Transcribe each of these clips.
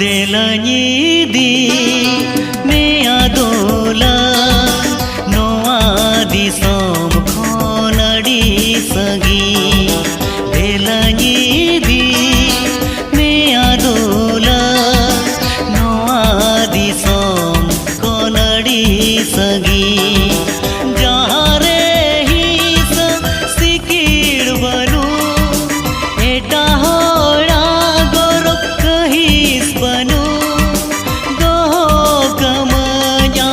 Delani di me adola noa di som khonadi sagi Delani di me adola noa di som khonadi sagi jahare hi sa sikir banu eta hoda gorok kahis banu go kamanya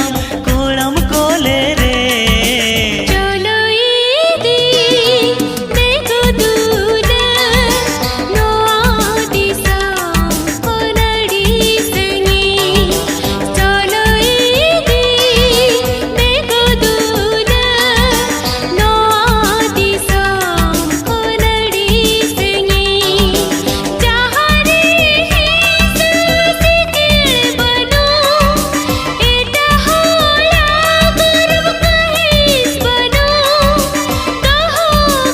kolam kole re cholo idi meko dula no adi sam konadi sangi cholo idi meko dula no adi sam konadi sangi jahare hi sikir banu eta hola garv kahis banu kaho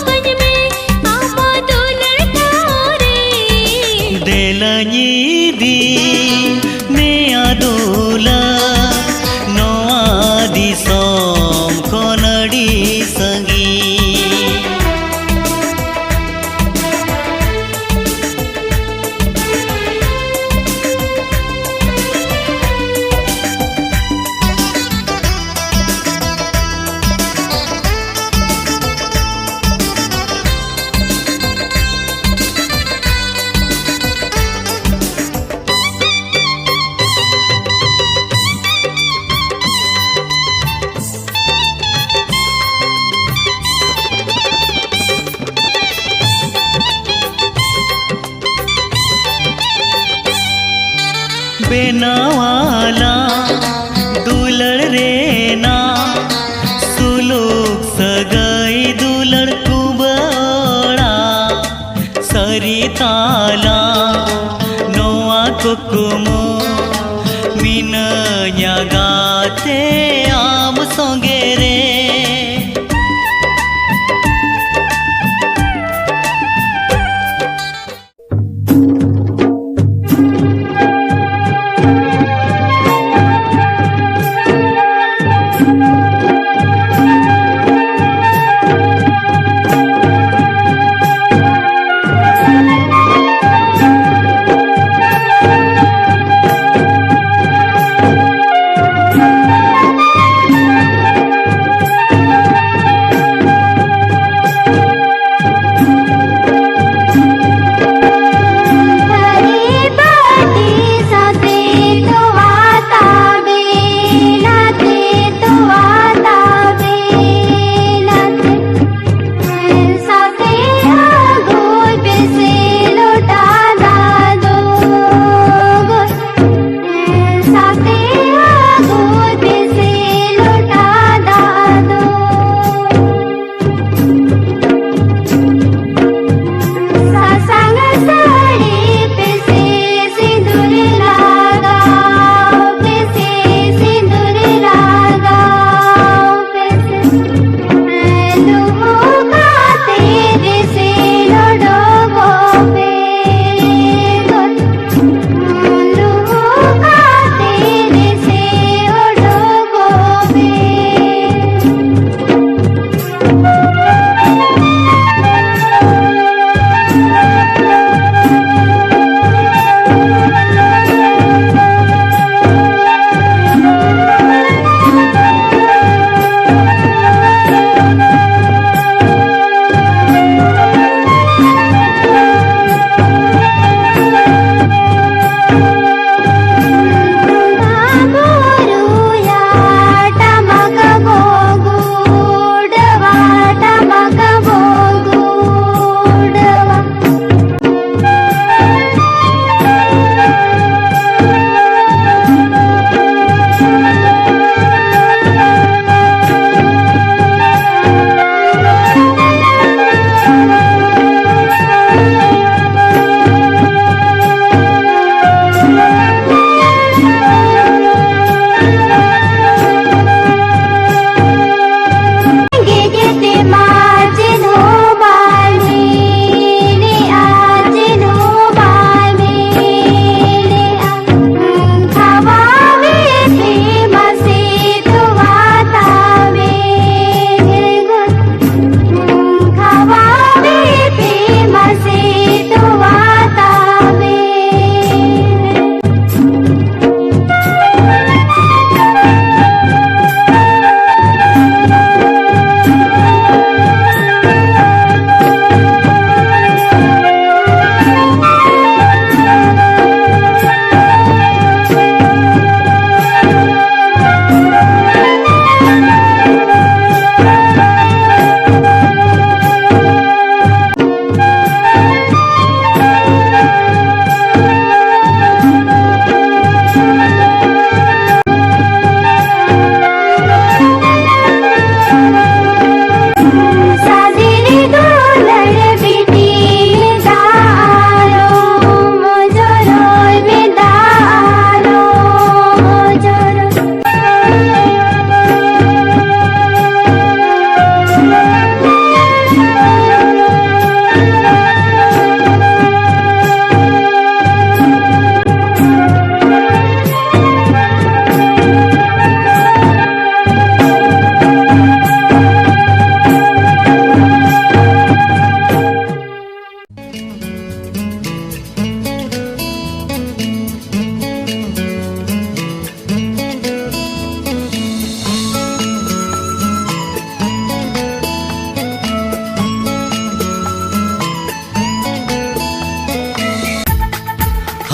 kanj mein ama dular thare Delani di me adola noa di som khonadi sangi बेनावाला दुलड़ रे ना सुलूक सगाई दुलड़ कुबड़ा सरिताला नोआ कुकुमो मिनया गाते आम सोंगे रे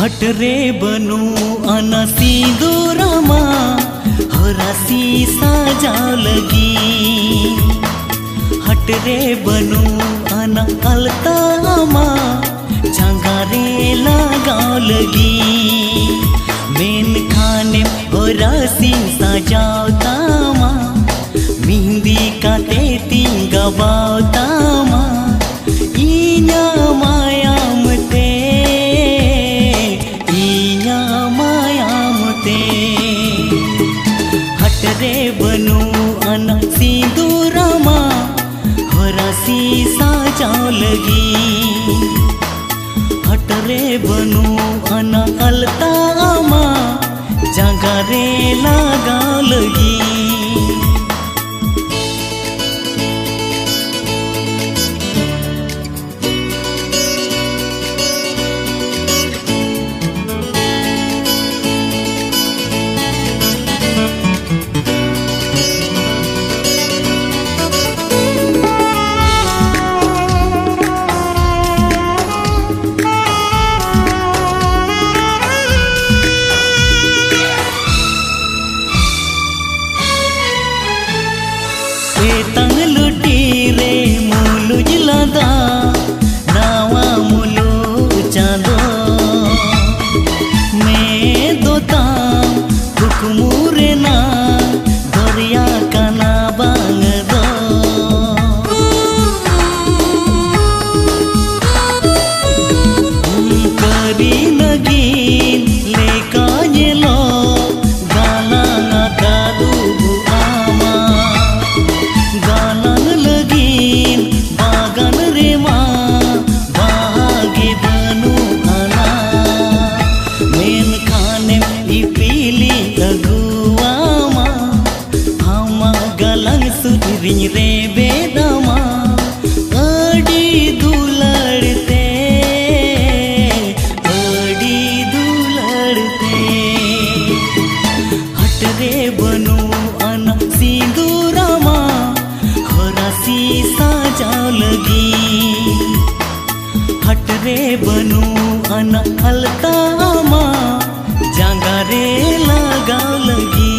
हटरे बनू अना सिंदूरमा हरासी साजाव लगी। हटरे बनू अना अलतामा झांगारे लगाव लगी। मेन खाने हरासी साजाव तामा मेहंदी काटे तिंगा बाव तामा इन्या मायाम ते इन्या मायाम ते। हटरे बनू अना सिंदूरमा हरासी साजाव लगी। हटरे बनू अना अलतामा झांगारे लगाव लगी। नावा मुलु चांदो मैं दोता हुकुमुरे ना दरिया काना बांग दो। करी नगीन लेका येलो गाना कादू आमा गाना लगीन बागन रे माँ बागे बनू आना। मेन खाने पीली अगुआ माँ हमा गलंग सुधरिኝ रे बेदमा अड़ी दुलड़ते अड़ी दुलड़ते। हटरे बनू अना सिंदूरमा हरासी साजाव लगी। हटरे बनू अना अलतामा झांगारे लगाव लगी।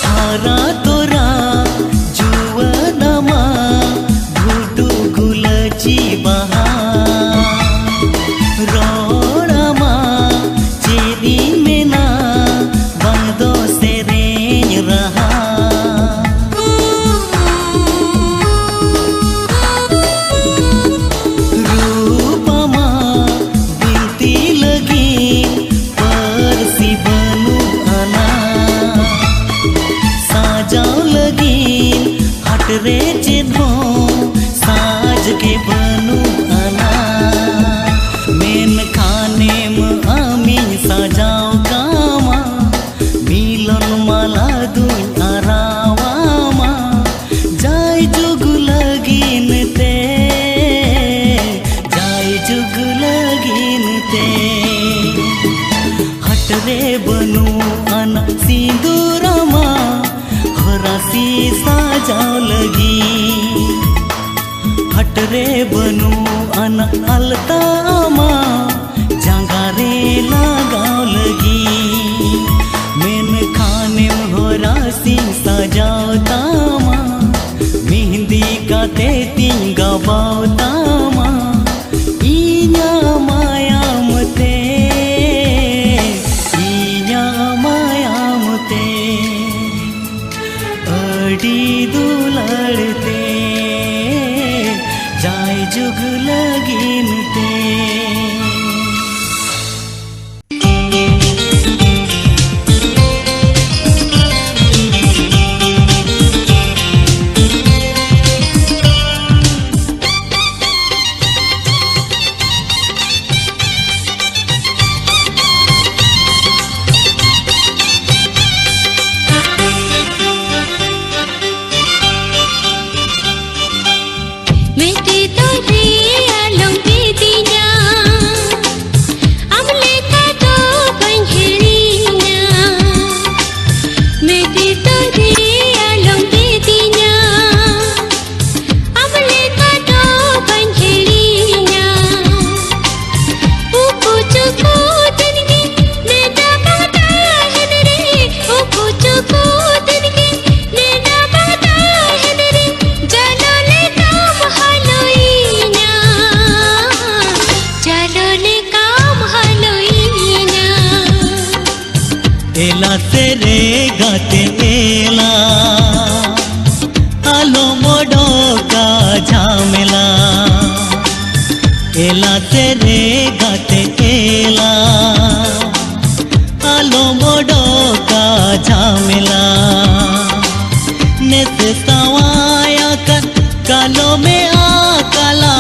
हारा तोरा जुवनमा घुटू गुलची बहा रोड़मा चेरी मेना बंदो से रेंज रहा। रूपमा बिनती लगी परसी बनू आना साजाव लगीन। हटरे चिन्हो साज के बनू आना। मेन खाने में आमी साजाव कामा मिलन माला दुई आरावामा जाय जुग लगीन ते जाय जुग लगीन ते। हटरे बनू अना सिंदूरमा हरासी साजाव लगी। हटरे बनू अना अलतामा झांगारे लगाव लगी। मेन खाने हरासी साजाव तामा मेहंदी काटे तिंगा बाव तामा इन्या मायाम ते इन्या मायाम ते। अड़ी दुलड़ते जाय जुग लगीन ते। एला तेरे गाते एला आलो मोडो का झामेला नेते सवाया कर कालो में आकाला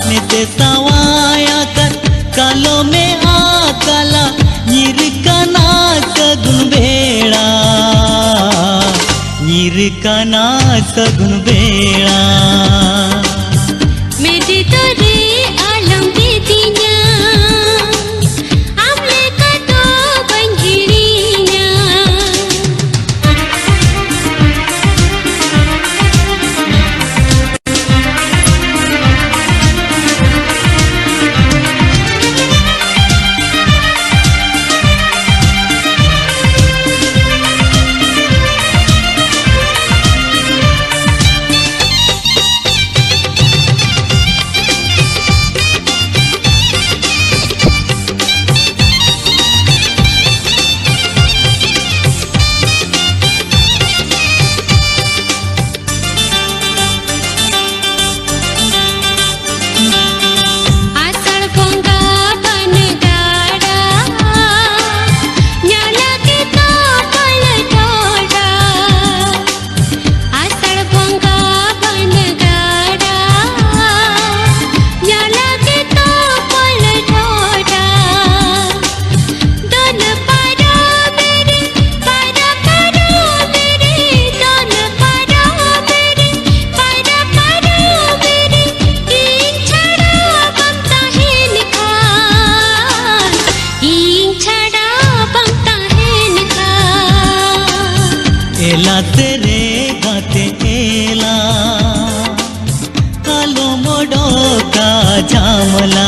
नेते सवाया कर कालो में आकाला निरकना सगुन बेड़ा निरकना सगुन बेड़ा मेरे तोरे आलम के दिया आमले का तो बंजरिया एला तेरे गाते एला कालो मोडो का झामला